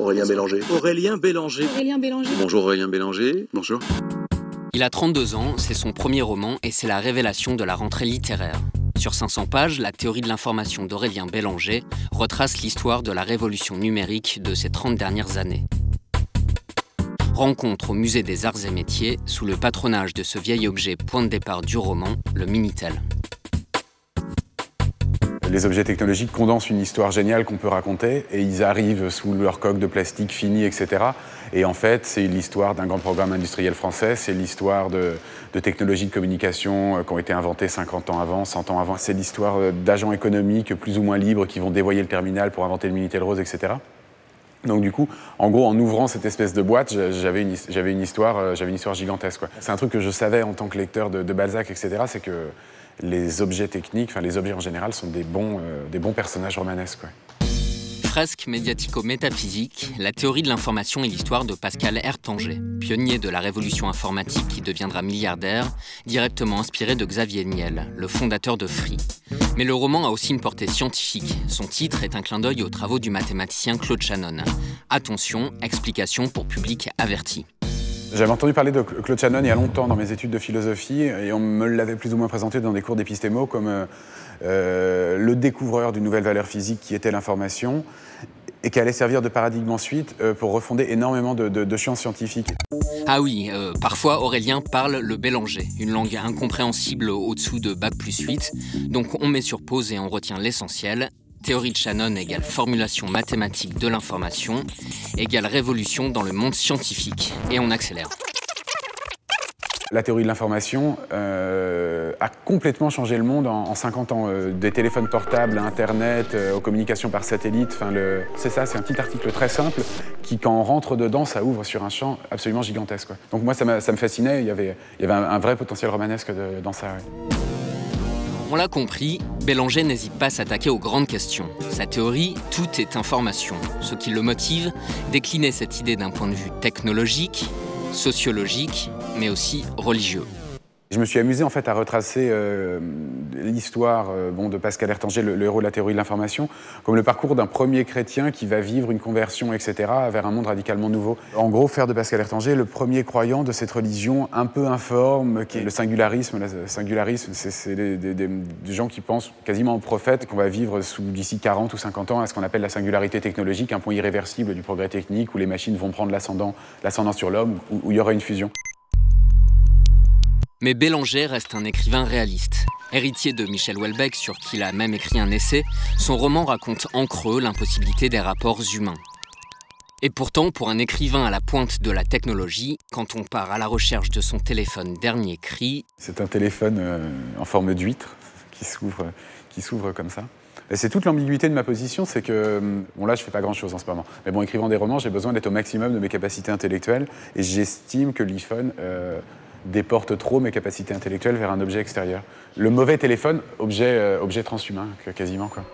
Aurélien Bélanger. Aurélien Bélanger. Aurélien Bélanger. Bonjour Aurélien Bélanger. Bonjour. Il a 32 ans, c'est son premier roman et c'est la révélation de la rentrée littéraire. Sur 500 pages, la théorie de l'information d'Aurélien Bélanger retrace l'histoire de la révolution numérique de ces 30 dernières années. Rencontre au Musée des Arts et Métiers, sous le patronage de ce vieil objet point de départ du roman, le Minitel. Les objets technologiques condensent une histoire géniale qu'on peut raconter et ils arrivent sous leur coque de plastique fini, etc. Et en fait, c'est l'histoire d'un grand programme industriel français, c'est l'histoire de technologies de communication qui ont été inventées 50 ans avant, 100 ans avant. C'est l'histoire d'agents économiques plus ou moins libres qui vont dévoyer le terminal pour inventer le Minitel rose, etc. Donc du coup, en gros, en ouvrant cette espèce de boîte, j'avais une histoire gigantesque, quoi. C'est un truc que je savais en tant que lecteur de Balzac, etc. C'est que les objets techniques, enfin les objets en général, sont des bons personnages romanesques, quoi. Fresque médiatico-métaphysique, la théorie de l'information est l'histoire de Pascal Ertanger, pionnier de la révolution informatique qui deviendra milliardaire, directement inspiré de Xavier Niel, le fondateur de Free. Mais le roman a aussi une portée scientifique. Son titre est un clin d'œil aux travaux du mathématicien Claude Shannon. Attention, explication pour public averti. J'avais entendu parler de Claude Shannon il y a longtemps dans mes études de philosophie et on me l'avait plus ou moins présenté dans des cours d'épistémo comme le découvreur d'une nouvelle valeur physique qui était l'information et qui allait servir de paradigme ensuite pour refonder énormément de sciences scientifiques. Ah oui, parfois Aurélien parle le Bélanger, une langue incompréhensible au-dessous de Bac+8, donc on met sur pause et on retient l'essentiel. Théorie de Shannon égale formulation mathématique de l'information, égale révolution dans le monde scientifique. Et on accélère. La théorie de l'information a complètement changé le monde en 50 ans. Des téléphones portables à Internet, aux communications par satellite. C'est ça, c'est un petit article très simple qui, quand on rentre dedans, ça ouvre sur un champ absolument gigantesque, quoi. Donc moi, ça me fascinait. Il y avait un vrai potentiel romanesque dans ça. Ouais. On l'a compris, Bélanger n'hésite pas à s'attaquer aux grandes questions. Sa théorie, tout est information. Ce qui le motive, décliner cette idée d'un point de vue technologique, sociologique, mais aussi religieux. Je me suis amusé en fait à retracer l'histoire de Pascal Ertanger, le héros de la théorie de l'information, comme le parcours d'un premier chrétien qui va vivre une conversion, etc., vers un monde radicalement nouveau. En gros, faire de Pascal Ertanger le premier croyant de cette religion un peu informe, qui est le singularisme. Le singularisme, c'est des gens qui pensent quasiment aux prophètes, qu'on va vivre d'ici 40 ou 50 ans à ce qu'on appelle la singularité technologique, un point irréversible du progrès technique, où les machines vont prendre l'ascendant sur l'homme, où il y aura une fusion. Mais Bélanger reste un écrivain réaliste. Héritier de Michel Houellebecq, sur qui il a même écrit un essai, son roman raconte en creux l'impossibilité des rapports humains. Et pourtant, pour un écrivain à la pointe de la technologie, quand on part à la recherche de son téléphone dernier cri... C'est un téléphone en forme d'huître qui s'ouvre comme ça. Et c'est toute l'ambiguïté de ma position, c'est que... Bon, là, je fais pas grand-chose en ce moment. Mais bon, écrivant des romans, j'ai besoin d'être au maximum de mes capacités intellectuelles. Et j'estime que l'iPhone déporte trop mes capacités intellectuelles vers un objet extérieur. Le mauvais téléphone, objet transhumain, quasiment, quoi.